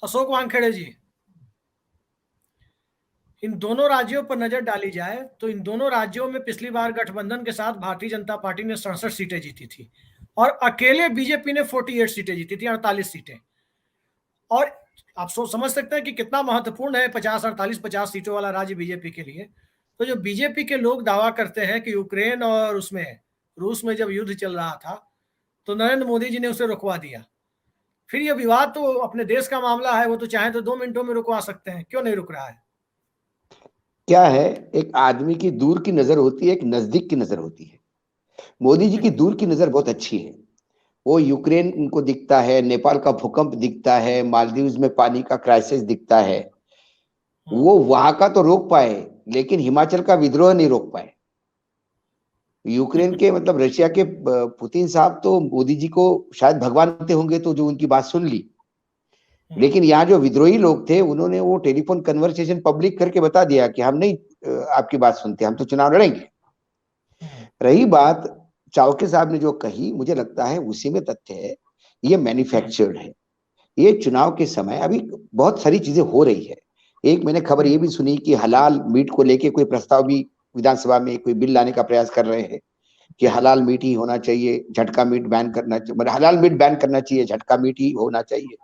अशोक वानखेड़े जी। इन दोनों राज्यों पर नजर डाली जाए तो इन दोनों राज्यों में पिछली बार गठबंधन के साथ भारतीय जनता पार्टी ने 67 सीटें जीती थी और अकेले बीजेपी ने 48 सीटें जीती थी, 48 सीटें। और आप समझ सकते हैं कि कितना महत्वपूर्ण है 50 सीटों वाला राज्य बीजेपी के लिए। तो जो बीजेपी के लोग दावा करते हैं कि यूक्रेन और उसमें रूस में जब युद्ध चल रहा था तो नरेंद्र मोदी जी ने उसे रुकवा दिया। फिर ये विवाद तो अपने देश का मामला है, वो तो चाहे तो 2 मिनटों में रुकवा सकते हैं, क्यों नहीं रुक रहा है? क्या है, एक आदमी की दूर की नजर होती है, एक नजदीक की नजर होती है। मोदी जी की दूर की नजर बहुत अच्छी है। वो यूक्रेन उनको दिखता है, नेपाल का भूकंप दिखता है, मालदीव्स में पानी का क्राइसिस दिखता है। वो वहां का तो रोक पाए, लेकिन हिमाचल का विद्रोह नहीं रोक पाए। यूक्रेन के मतलब रशिया के पुतिन साहब तो मोदी जी को शायद भगवान मानते होंगे, तो जो उनकी बात सुन ली। लेकिन यहाँ जो विद्रोही लोग थे उन्होंने वो टेलीफोन कन्वर्सेशन पब्लिक करके बता दिया कि हम नहीं आपकी बात सुनते, हम तो चुनाव लड़ेंगे। रही बात चावके साहब ने जो कही, मुझे लगता है उसी में तथ्य है। ये मैन्युफैक्चर्ड है। ये चुनाव के समय अभी बहुत सारी चीजें हो रही है। एक मैंने खबर ये भी सुनी कि हलाल मीट को लेके कोई प्रस्ताव भी विधानसभा में कोई बिल लाने का प्रयास कर रहे हैं कि हलाल मीट ही होना चाहिए, झटका मीट बैन करना चाहिए, मतलब हलाल मीट बैन करना चाहिए, झटका मीट ही होना चाहिए।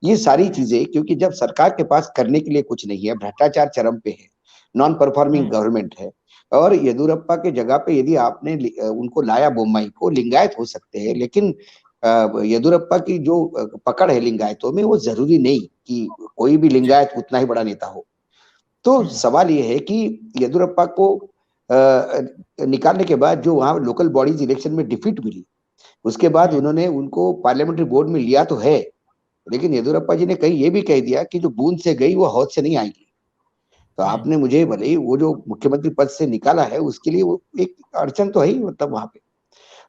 ये सारी चीजें, क्योंकि जब सरकार के पास करने के लिए कुछ नहीं है, भ्रष्टाचार चरम पे है, नॉन परफॉर्मिंग गवर्नमेंट है, और येदुरप्पा के जगह पे यदि आपने उनको लाया, बोम्मई को, लिंगायत हो सकते हैं, लेकिन येदुरप्पा की जो पकड़ है लिंगायतों में, वो जरूरी नहीं कि कोई भी लिंगायत उतना ही बड़ा नेता हो। तो सवाल ये है कि येदुरप्पा को निकालने के बाद जो वहां लोकल बॉडीज इलेक्शन में डिफीट मिली, उसके बाद उन्होंने उनको पार्लियामेंट्री बोर्ड में लिया तो है, लेकिन येदुरप्पा जी ने कहीं ये भी कह दिया कि जो बूंद से गई वो हौद से नहीं आएगी। तो आपने मुझे भले ही वो जो मुख्यमंत्री पद से निकाला है उसके लिए वो एक अड़चन तो है ही, मतलब वहां पे।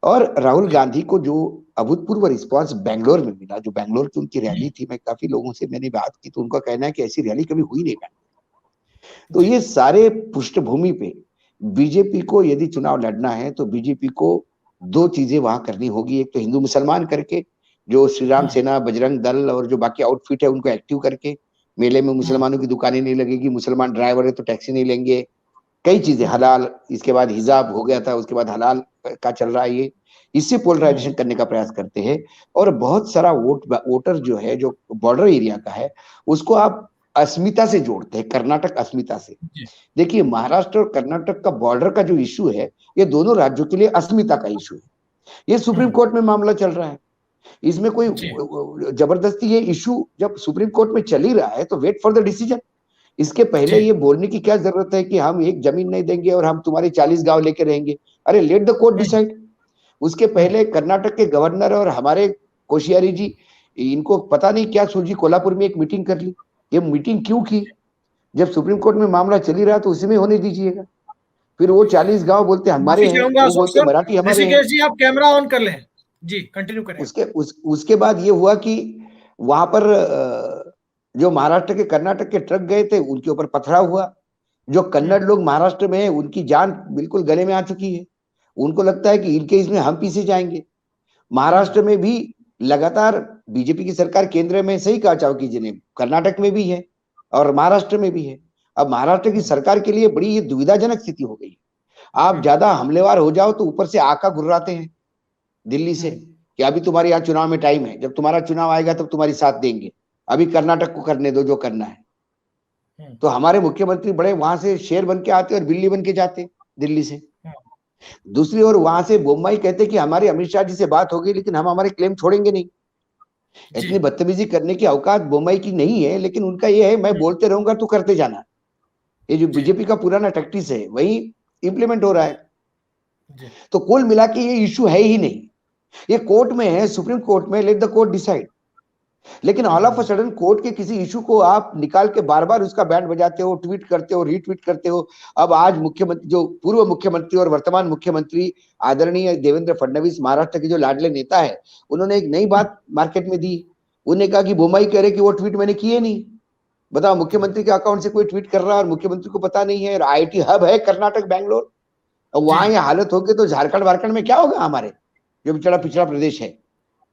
और राहुल गांधी को जो अभूतपूर्व रिस्पांस बेंगलोर में मिला, जो बेंगलोर की उनकी रैली थी, मैं काफी लोगों से मैंने बात की तो उनका कहना है कि ऐसी रैली कभी हुई नहीं बेंगलोर। तो ये सारे पृष्ठभूमि पे बीजेपी को यदि चुनाव लड़ना है तो बीजेपी को दो चीजें वहां करनी होगी। एक तो हिंदू मुसलमान करके, जो श्री राम सेना, बजरंग दल और जो बाकी आउटफिट है उनको एक्टिव करके, मेले में मुसलमानों की दुकानें नहीं लगेगी, मुसलमान ड्राइवर है तो टैक्सी नहीं लेंगे, कई चीजें, हलाल, इसके बाद हिजाब हो गया था, उसके बाद हलाल का चल रहा है, ये इससे पोलराइजेशन करने का प्रयास करते हैं। और बहुत सारा वोटर जो है, जो बॉर्डर एरिया का है, उसको आप अस्मिता से जोड़ते हैं, कर्नाटक अस्मिता से। देखिए, महाराष्ट्र और कर्नाटक का बॉर्डर का जो इश्यू है, ये दोनों राज्यों के लिए अस्मिता का इश्यू है। ये सुप्रीम कोर्ट में मामला चल रहा है, इसमें कोई जबरदस्ती, ये इश्यू जब सुप्रीम कोर्ट में चल ही रहा है तो वेट फॉर द डिसीजन। इसके पहले ये बोलने की क्या जरूरत है कि हम एक जमीन नहीं देंगे और हम तुम्हारे 40 गांव लेके रहेंगे? अरे लेट द कोर्ट डिसाइड। उसके पहले कर्नाटक के गवर्नर और हमारे कोश्यारी जी, इनको पता नहीं क्या सूझी, कोल्हापुर में एक मीटिंग कर ली। ये मीटिंग क्यों की? जब सुप्रीम कोर्ट में मामला चल ही रहा तो उसी में होने दीजिएगा। फिर वो 40 गांव बोलते हमारे हैं, वो बोलते मराठी हमारे हैं। ऋषिकेश जी, आप कैमरा ऑन कर लें जी, कंटिन्यू करें। उसके बाद ये हुआ कि वहां पर जो महाराष्ट्र के कर्नाटक के ट्रक गए थे उनके ऊपर पथराव हुआ। जो कन्नड़ लोग महाराष्ट्र में हैं उनकी जान बिल्कुल गले में आ चुकी है, उनको लगता है कि इनके इसमें हम पीछे जाएंगे। महाराष्ट्र में भी लगातार बीजेपी की सरकार, केंद्र में, सही कहा चावकी जी ने, कर्नाटक में भी है और महाराष्ट्र में भी है। अब महाराष्ट्र की सरकार के लिए बड़ी ये दुविधाजनक स्थिति हो गई। आप ज्यादा हमलेवार हो जाओ तो ऊपर से आका गुर्राते हैं दिल्ली से कि अभी तुम्हारे यहाँ चुनाव में टाइम है, जब तुम्हारा चुनाव आएगा तब तुम्हारी साथ देंगे, अभी कर्नाटक को करने दो जो करना है। तो हमारे मुख्यमंत्री बड़े वहां से शेर बन के आते और बिल्ली बन के जाते दिल्ली से। दूसरी ओर वहां से बोम्मई कहते कि हमारी अमित शाह जी से बात होगी लेकिन हम हमारे क्लेम छोड़ेंगे नहीं। इतनी बदतमीजी करने की औकात बोम्मई की नहीं है, लेकिन उनका ये है मैं बोलते रहूंगा तो करते जाना। ये जो बीजेपी का पुराना टैक्टिस है वही इंप्लीमेंट हो रहा है। तो कुल मिला के ये इश्यू है ही नहीं, ये कोर्ट में है, सुप्रीम कोर्ट में, लेट द कोर्ट डिसाइड। लेकिन all of a sudden court के किसी इशू को आप निकाल के बार बार उसका बैंड बजाते हो, ट्वीट करते हो, रीट्वीट करते हो। अब आज मुख्यमंत्री, जो पूर्व मुख्यमंत्री और वर्तमान मुख्यमंत्री आदरणीय देवेंद्र फडणवीस, महाराष्ट्र के जो लाडले नेता है, उन्होंने एक नई बात मार्केट में दी। उन्होंने कहा कि बोम्मई कह रहे कि वो ट्वीट मैंने किए नहीं। बताओ, मुख्यमंत्री के अकाउंट से कोई ट्वीट कर रहा है और मुख्यमंत्री को पता नहीं है। और आईटी हब है कर्नाटक, बैंगलोर, और वहां ये हालत होगी तो झारखंड वारखंड में क्या होगा हमारे, जो पिछड़ा प्रदेश है।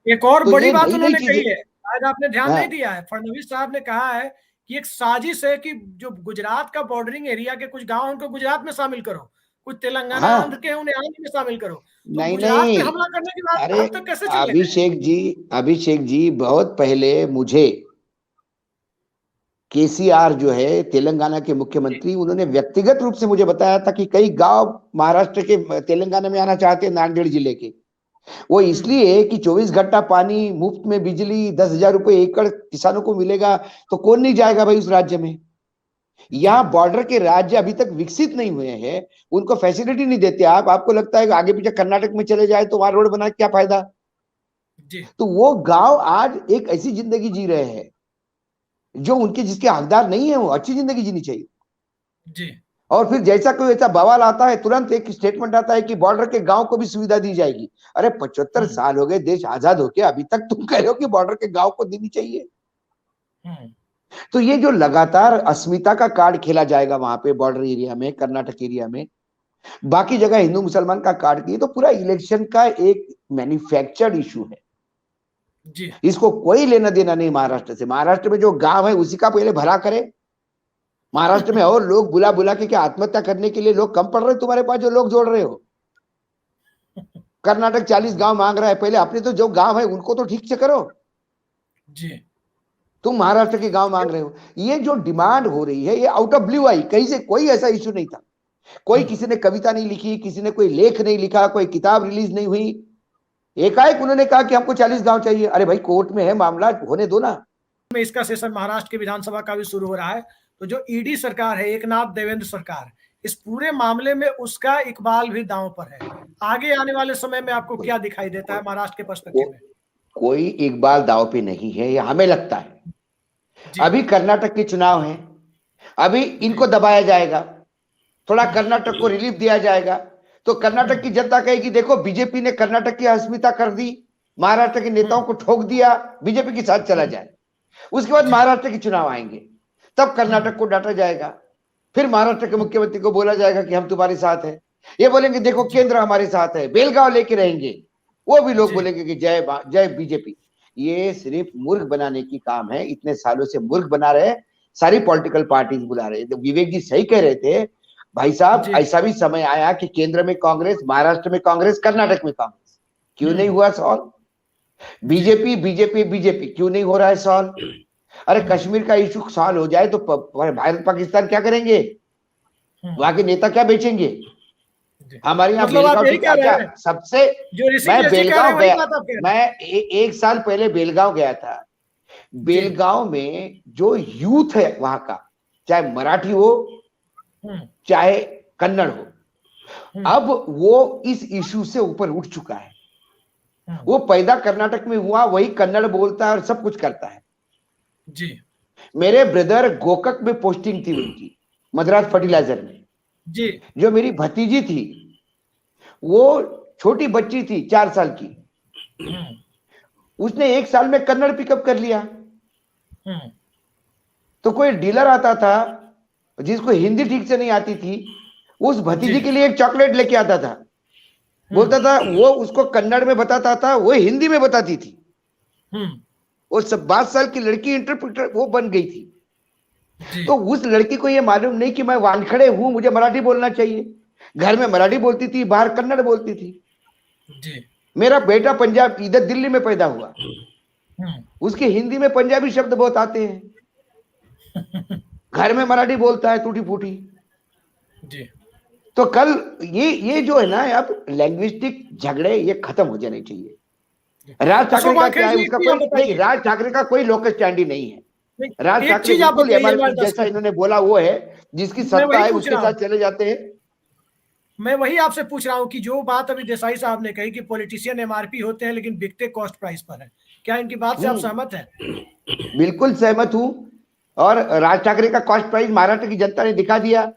एक और बड़ी बात उन्होंने कही है, शायद आपने ध्यान हाँ नहीं दिया है, फडणवीस साहब ने कहा है कि एक साजिश है कि जो गुजरात का बॉर्डरिंग एरिया के कुछ गांव उनको गुजरात में शामिल करो, कुछ तेलंगाना आंध्र हाँ। के उन्हें आंध्र में शामिल करो। तो नहीं गुजरात पे नहीं, हमला करने की बात अरे अब तक कैसे चलेगा? अभिषेक जी बहुत पहले मुझे केसीआर जो है तेलंगाना के मुख्यमंत्री, उन्होंने व्यक्तिगत रूप से मुझे बताया था कि कई गांव महाराष्ट्र के तेलंगाना में आना चाहते हैं, नांदेड़ जिले के। वो हम्म। इसलिए कि 24 घंटा पानी, मुफ्त में बिजली, 10,000 रुपए एकड़ किसानों को मिलेगा, तो कौन नहीं जाएगा भाई उस राज्य में। जी यहाँ बॉर्डर के राज्य अभी तक विकसित नहीं हुए हैं, उनको फैसिलिटी नहीं देते आप। आपको लगता है कि आगे पीछे कर्नाटक में चले जाए तो वहां रोड बना के क्या फायदा। जी तो वो गांव आज एक ऐसी जिंदगी जी रहे हैं जो उनके, जिसके हकदार नहीं है, वो अच्छी जिंदगी जीनी चाहिए। जी। और फिर जैसा कोई ऐसा बवाल आता है, तुरंत एक स्टेटमेंट आता है कि बॉर्डर के गांव को भी सुविधा दी जाएगी। अरे 75 साल हो गए देश आजाद होके, अभी तक तुम कह रहे हो कि बॉर्डर के गांव को देनी चाहिए। हम्म। तो ये जो लगातार अस्मिता का कार्ड खेला जाएगा वहां पे बॉर्डर एरिया में, कर्नाटक एरिया में, बाकी जगह हिंदू मुसलमान का कार्ड किए, तो पूरा इलेक्शन का एक मैन्युफैक्चर्ड इशू है। जी इसको कोई लेना देना नहीं महाराष्ट्र से। महाराष्ट्र में जो गांव है उसी का पहले भला करे। महाराष्ट्र में और लोग बुला बुला के क्या आत्महत्या करने के लिए लोग कम पड़ रहे तुम्हारे पास जो लोग जोड़ रहे हो। कर्नाटक 40 गांव मांग रहा है, पहले अपने तो जो गांव है उनको तो ठीक से करो। जी। तुम महाराष्ट्र के गांव मांग रहे हो। ये जो डिमांड हो रही है ये आउट ऑफ ब्लू आई, कहीं से कोई ऐसा इश्यू नहीं था। कोई किसी ने कविता नहीं लिखी, किसी ने कोई लेख नहीं लिखा, कोई किताब रिलीज नहीं हुई। एकाएक उन्होंने कहा कि हमको 40 गांव चाहिए। अरे भाई कोर्ट में है मामला, होने दो ना। में इसका सेशन महाराष्ट्र की विधानसभा का भी शुरू हो रहा है। तो जो ईडी सरकार है, एकनाथ देवेंद्र सरकार, इस पूरे मामले में उसका इकबाल भी दांव पर है। आगे आने वाले समय में आपको क्या दिखाई देता है महाराष्ट्र के पर्सपेक्टिव में? कोई इकबाल दाव पे नहीं है, ये हमें लगता है। जी अभी कर्नाटक के चुनाव है, अभी इनको दबाया जाएगा, थोड़ा कर्नाटक को रिलीफ दिया जाएगा, तो कर्नाटक की जनता कहेगी देखो बीजेपी ने कर्नाटक की अस्मिता कर दी, महाराष्ट्र के नेताओं को ठोक दिया, बीजेपी के साथ चला जाए। उसके बाद महाराष्ट्र के चुनाव आएंगे, तब कर्नाटक को डांटा जाएगा। फिर महाराष्ट्र के मुख्यमंत्री को बोला जाएगा कि हम तुम्हारे साथ हैं। ये बोलेंगे देखो केंद्र हमारे साथ है, बेलगांव लेके रहेंगे। वो भी लोग बोलेंगे कि जय जय बीजेपी। ये सिर्फ मूर्ख बनाने की काम है, इतने सालों से मूर्ख बना रहे, सारी पॉलिटिकल पार्टीज बुला रहे। तो विवेक जी सही कह रहे थे भाई साहब, ऐसा भी समय आया कि केंद्र में कांग्रेस, महाराष्ट्र में कांग्रेस, कर्नाटक में कांग्रेस, क्यों नहीं हुआ सॉल्व? बीजेपी बीजेपी बीजेपी क्यों नहीं हो रहा है सॉल्व? अरे कश्मीर का इशू सॉल्व हो जाए तो भारत पाकिस्तान क्या करेंगे? वहां के नेता क्या बेचेंगे? हमारे यहाँ मतलब आप बेलगांव यही ठीक, कह रहे अच्छा हैं सबसे, जो ऋषि मैं जैसी कह रहे बेलगांव हैं वही गया, बात आप कह रहे मैं एक साल पहले बेलगांव गया था। बेलगांव में जो यूथ है वहां का, चाहे मराठी हो चाहे कन्नड़ हो, अब वो इस इशू से ऊपर उठ चुका है। वो पैदा कर्नाटक में हुआ, वही कन्नड़ बोलता है और सब कुछ करता है। जी मेरे ब्रदर गोकक में पोस्टिंग थी उनकी, मद्रास फर्टिलाइजर में। जी जो मेरी भतीजी थी, वो छोटी बच्ची थी 4 साल की, उसने 1 साल में कन्नड़ पिकअप कर लिया। तो कोई डीलर आता था जिसको हिंदी ठीक से नहीं आती थी, उस भतीजी के लिए एक चॉकलेट लेके आता था, बोलता था, वो उसको कन्नड़ में बताता था, वो हिंदी में बताती थी। वो सब 22 साल की लड़की इंटरप्रेटर वो बन गई थी। तो उस लड़की को ये मालूम नहीं कि मैं वानखड़े हूं, मुझे मराठी बोलना चाहिए। घर में मराठी बोलती थी, बाहर कन्नड़ बोलती थी। मेरा बेटा पंजाब, इधर दिल्ली में पैदा हुआ, उसके हिंदी में पंजाबी शब्द बहुत आते हैं, घर में मराठी बोलता है टूटी फूटी। तो कल ये जो है ना, अब लैंग्विस्टिक झगड़े ये खत्म हो जाने चाहिए। राज ठाकरे का क्या है, उसका कोई नहीं, राज ठाकरे का कोई लोकल स्टैंड ही नहीं है। राज ठाकरे बिल्कुल एमआरपी जैसा इन्होंने बोला वो है, जिसकी सत्ता है उसके साथ चले जाते हैं। मैं वही आपसे पूछ रहा हूं कि जो बात अभी देसाई साहब ने कही कि पॉलिटिशियन एमआरपी होते हैं लेकिन बिकते कॉस्ट प्राइस पर है, क्या इनकी बात से आप सहमत हैं? बिल्कुल सहमत हूं। और राज ठाकरे का कॉस्ट प्राइस महाराष्ट्र की जनता ने दिखा दिया,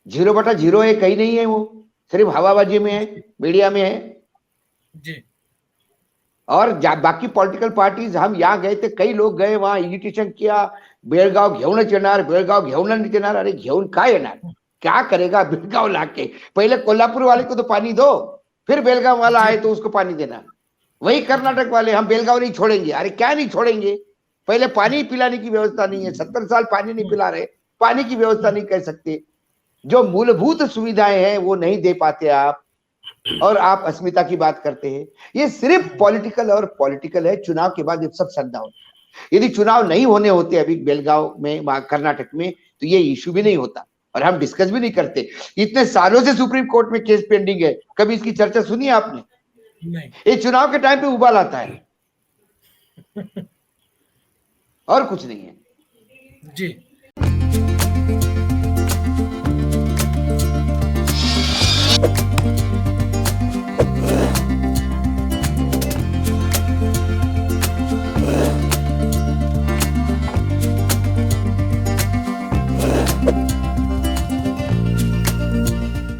0/0 है, कहीं नहीं है, वो सिर्फ हवाबाजी में है, मीडिया में है जी। और बाकी पॉलिटिकल पार्टीज, हम यहाँ गए थे, कई लोग गए वहां, इरिटेशन किया, बेलगाव घेऊनच येणार, बेलगाव घेऊन येणार। अरे घेऊन काय येणार, क्या करेगा बेलगाव लाके? पहले कोल्हापुर वाले को तो पानी दो, फिर बेलगाव वाला आए तो उसको पानी देना। वही कर्नाटक वाले, हम बेलगांव नहीं छोड़ेंगे। अरे क्या नहीं छोड़ेंगे, पहले पानी पिलाने की व्यवस्था नहीं है, 70 साल पानी नहीं पिला रहे, पानी की व्यवस्था नहीं कर सकते, जो मूलभूत सुविधाएं हैं वो नहीं दे पाते आप, और आप अस्मिता की बात करते हैं। ये सिर्फ पॉलिटिकल है। चुनाव के बाद ये सब शटडाउन। यदि चुनाव नहीं होने होते अभी बेलगांव में, कर्नाटक में, तो ये इश्यू भी नहीं होता और हम डिस्कस भी नहीं करते। इतने सालों से सुप्रीम कोर्ट में केस पेंडिंग है, कभी इसकी चर्चा सुनी है आपने? नहीं। ये चुनाव के टाइम पे उबाल आता है और कुछ नहीं है जी।